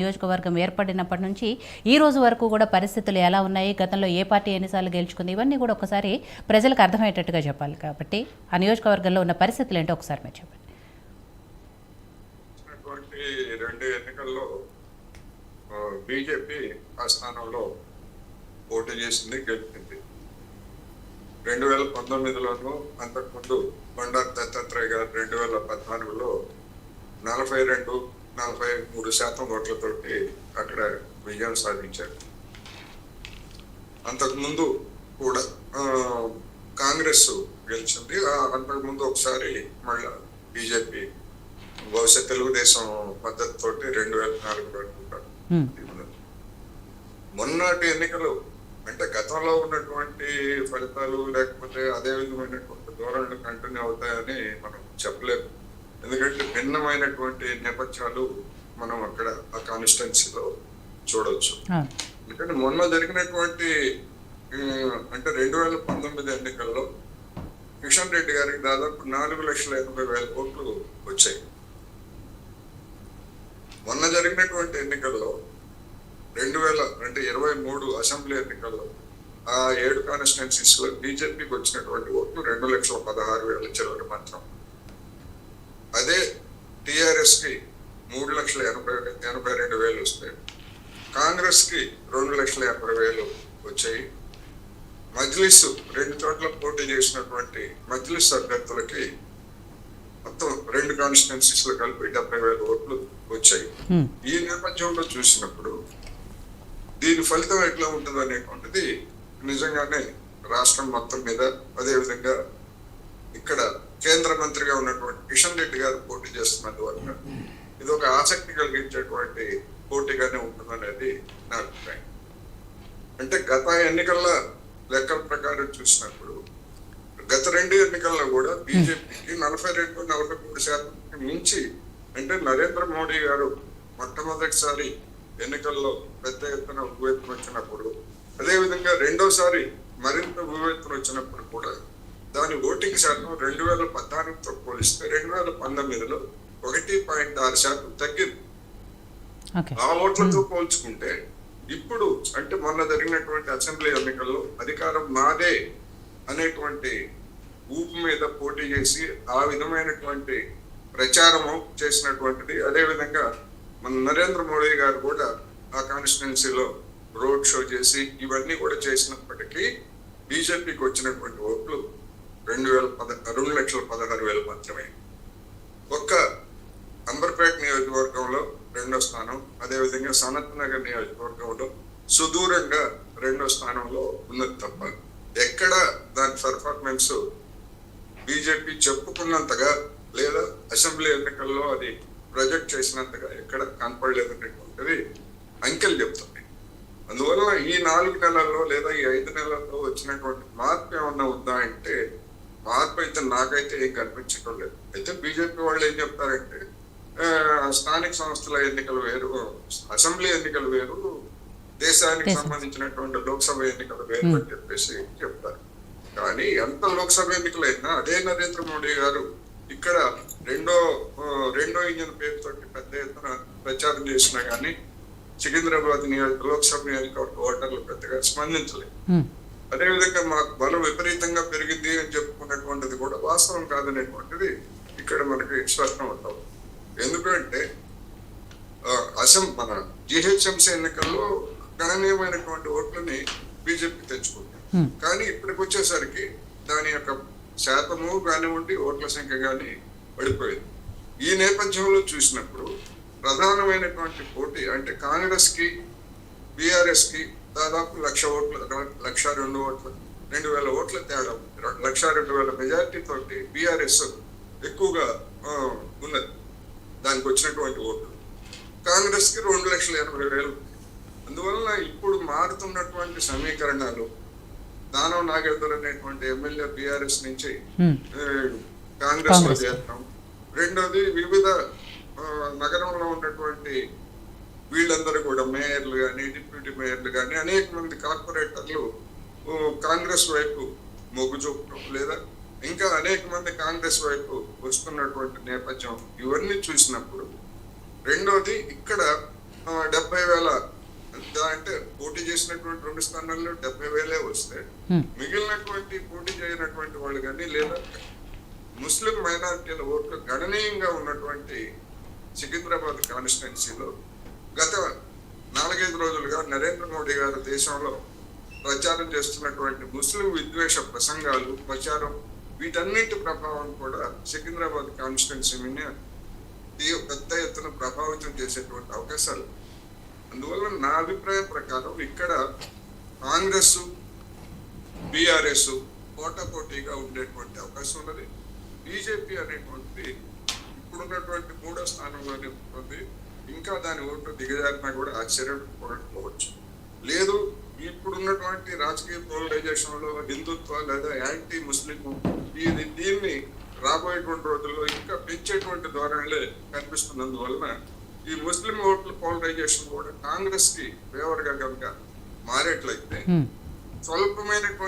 నియోజకవర్గం ఏర్పడినప్పటి నుంచి ఈ రోజు వరకు కూడా పరిస్థితులు ఎలా ఉన్నాయి, గతంలో ఏ పార్టీ ఎన్నిసార్లు గెలుచుకుంది, ఇవన్నీ కూడా ఒకసారి ప్రజలకు అర్థమయ్యేటట్టుగా చెప్పాలి. కాబట్టి ఆ నియోజకవర్గంలో ఉన్న పరిస్థితులు ఏంటో ఒకసారి మీరు చెప్పండి. రెండు ఎన్నికల్లో బీజేపీ ఆ స్థానంలో పోటీ చేసింది, గెలిచింది. 2019లోనూ అంతకుముందు బండారు దత్తాత్రేయ గారు 2014లో 42-43% ఓట్లతోటి అక్కడ విజయం సాధించారు. అంతకుముందు కూడా కాంగ్రెస్ గెలిచింది. అంతకుముందు ఒకసారి మళ్ళా బీజేపీ బహుశా తెలుగుదేశం మద్దతుతోటి 2004 మొన్నటి ఎన్నికలు అంటే గతంలో ఉన్నటువంటి ఫలితాలు లేకపోతే అదే విధమైనటువంటి ధోరణులు కంటిన్యూ అవుతాయని మనం చెప్పలేము. ఎందుకంటే భిన్నమైనటువంటి నేపథ్యాలు మనం అక్కడ ఆ కాన్స్టిట్యున్సీలో చూడవచ్చు. ఎందుకంటే మొన్న జరిగినటువంటి అంటే 2019 ఎన్నికల్లో కిషన్ రెడ్డి గారికి దాదాపు 4,80,000 ఓట్లు వచ్చాయి. మొన్న జరిగినటువంటి ఎన్నికల్లో 2023 అసెంబ్లీ ఎన్నికల్లో ఆ 7 కాన్స్టిట్యున్సీస్ లో బీజేపీకి వచ్చినటువంటి ఓట్లు 2,16,000 చిల్లర మాత్రం. అదే టిఆర్ఎస్ కి 3,82,000 వస్తాయి. కాంగ్రెస్ కి 2,80,000 వచ్చాయి. మజ్లిస్ 2 చోట్ల పోటీ చేసినటువంటి మజ్లిస్ అభ్యర్థులకి మొత్తం 2 కాన్స్టిట్యున్సీస్ లో కలిపి 70,000 ఓట్లు వచ్చాయి. ఈ నేపథ్యంలో చూసినప్పుడు దీని ఫలితం ఎట్లా ఉంటుంది అనేటువంటిది నిజంగానే రాష్ట్రం మొత్తం మీద, అదేవిధంగా ఇక్కడ కేంద్ర మంత్రిగా ఉన్నటువంటి కిషన్ రెడ్డి గారు పోటీ చేస్తున్నందువల్ల ఇది ఒక ఆసక్తి కలిగించేటువంటి పోటీగానే ఉంటుందనేది నా అభిప్రాయం. అంటే గత ఎన్నికల లెక్కల ప్రకారం చూసినప్పుడు గత 2 ఎన్నికల్లో కూడా బీజేపీకి 42-43% మించి, అంటే నరేంద్ర మోడీ గారు మొట్టమొదటిసారి ఎన్నికల్లో పెద్ద ఎత్తున ఉవ్వెత్తున వచ్చినప్పుడు, అదేవిధంగా రెండోసారి మరింత ఉవ్వెత్తున వచ్చినప్పుడు కూడా దాని ఓటింగ్ శాతం 2014తో పోలిస్తే 2019లో 1.6% తగ్గింది. ఆ ఓట్లతో పోల్చుకుంటే ఇప్పుడు అంటే మొన్న జరిగినటువంటి అసెంబ్లీ ఎన్నికల్లో అధికారం నాదే అనేటువంటి ఊపు మీద పోటీ చేసి ఆ విధమైనటువంటి ప్రచారము చేసినటువంటిది. అదేవిధంగా మన నరేంద్ర మోడీ గారు కూడా ఆ కాన్స్టిట్యున్సీలో రోడ్ షో చేసి ఇవన్నీ కూడా చేసినప్పటికీ బీజేపీకి వచ్చినటువంటి ఓట్లు 2,16,000 మాత్రమే. ఒక్క అంబర్పేట నియోజకవర్గంలో 2వ స్థానం, అదేవిధంగా సనత్ నగర్ నియోజకవర్గంలో సుదూరంగా 2వ స్థానంలో ఉన్నది తప్ప ఎక్కడ దాని పర్ఫార్మెన్స్ బీజేపీ చెప్పుకున్నంతగా లేదా అసెంబ్లీ ఎన్నికల్లో అది ప్రొజెక్ట్ చేసినంతగా ఎక్కడ కనపడలేదనేటువంటిది అంకెలు చెప్తుంది. అందువల్ల ఈ 4 నెలల్లో లేదా ఈ 5 నెలల్లో వచ్చినటువంటి మార్పు ఏమన్నా ఉందా అంటే మార్పు అయితే నాకైతే ఏం కనిపించడం లేదు. అయితే బీజేపీ వాళ్ళు ఏం చెప్తారంటే స్థానిక సంస్థల ఎన్నికలు వేరు, అసెంబ్లీ ఎన్నికలు వేరు, దేశానికి సంబంధించినటువంటి లోక్సభ ఎన్నికలు వేరు అని చెప్పేసి చెప్తారు. కానీ ఎంత లోక్సభ ఎన్నికలైనా అదే నరేంద్ర మోడీ గారు ఇక్కడ రెండో ఇంజన్ పేరుతోటి పెద్ద ఎత్తున ప్రచారం చేసినా కానీ సికింద్రాబాద్ లోక్సభ నియోజకవర్గ ఓటర్లు పెద్దగా స్పందించలేదు. అదేవిధంగా మాకు బలం విపరీతంగా పెరిగింది అని చెప్పుకున్నటువంటిది కూడా వాస్తవం కాదనేటువంటిది ఇక్కడ మనకి స్పష్టం అవుతాం. ఎందుకంటే మన జిహెచ్ఎంసీ ఎన్నికల్లో గణనీయమైనటువంటి ఓట్లని బీజేపీ తెచ్చుకుంది. కానీ ఇప్పటికి వచ్చేసరికి దాని యొక్క శాతము కానివ్వండి, ఓట్ల సంఖ్య కానీ పడిపోయింది. ఈ నేపథ్యంలో చూసినప్పుడు ప్రధానమైనటువంటి పోటీ అంటే కాంగ్రెస్ కి బీఆర్ఎస్ కి దాదాపు 1,00,000 ఓట్లు, 1,02 ఓట్లు, 2,000 ఓట్ల తేడా, 1,02,000 మెజారిటీ తోటి బీఆర్ఎస్ ఎక్కువగా ఉన్నది. దానికి వచ్చినటువంటి ఓట్లు కాంగ్రెస్ కి 2,80,000. అందువల్ల ఇప్పుడు మారుతున్నటువంటి సమీకరణాలు దానం నాగేందర్ అనేటువంటి ఎమ్మెల్యే బీఆర్ఎస్ నుంచి కాంగ్రెస్ లో చేస్తాం. రెండోది వివిధ నగరంలో ఉన్నటువంటి వీళ్ళందరూ కూడా మేయర్లు కానీ, డిప్యూటీ మేయర్లు కానీ, అనేక మంది కార్పొరేటర్లు కాంగ్రెస్ వైపు మొగ్గు చూపడం లేదా ఇంకా అనేక మంది కాంగ్రెస్ వైపు వస్తున్నటువంటి నేపథ్యం ఇవన్నీ చూసినప్పుడు, రెండోది ఇక్కడ 70,000 అంటే పోటీ చేసినటువంటి 2 స్థానాల్లో 70,000 వస్తే మిగిలినటువంటి పోటీ చేయనటువంటి వాళ్ళు కానీ లేదా ముస్లిం మైనారిటీల ఓట్లు గణనీయంగా ఉన్నటువంటి సికింద్రాబాద్ కాన్స్టిట్యున్సీలో గత 4-5 రోజులుగా నరేంద్ర మోడీ గారు దేశంలో ప్రచారం చేస్తున్నటువంటి ముస్లిం విద్వేష ప్రసంగాలు ప్రచారం వీటన్నిటి ప్రభావం కూడా సికింద్రాబాద్ కాన్స్టిట్యున్సీని పెద్ద ఎత్తున ప్రభావితం చేసేటువంటి అవకాశాలు. అందువల్ల నా అభిప్రాయం ప్రకారం ఇక్కడ కాంగ్రెస్ బీఆర్ఎస్ పోటాపోటీగా ఉండేటువంటి అవకాశం ఉన్నది. బీజేపీ అనేటువంటి ఇప్పుడున్నటువంటి 3వ స్థానంలోనే ఉంటుంది. ఇంకా దాని ఓట్లు దిగజారినా కూడా ఆశ్చర్యపోవచ్చు. లేదు, ఇప్పుడున్నటువంటి రాజకీయ పోలరైజేషన్ లో హిందుత్వ లేదా యాంటీ ముస్లిం దీన్ని రాబోయేటువంటి రోజుల్లో ఇంకా పెంచేటువంటి ధోరణిలే కనిపిస్తున్నందువలన ఈ ముస్లిం ఓట్ల పోలరైజేషన్ కూడా కాంగ్రెస్ కి ఫేవర్ గా కనుక మారేట్లయితే స్వల్పమైనటువంటి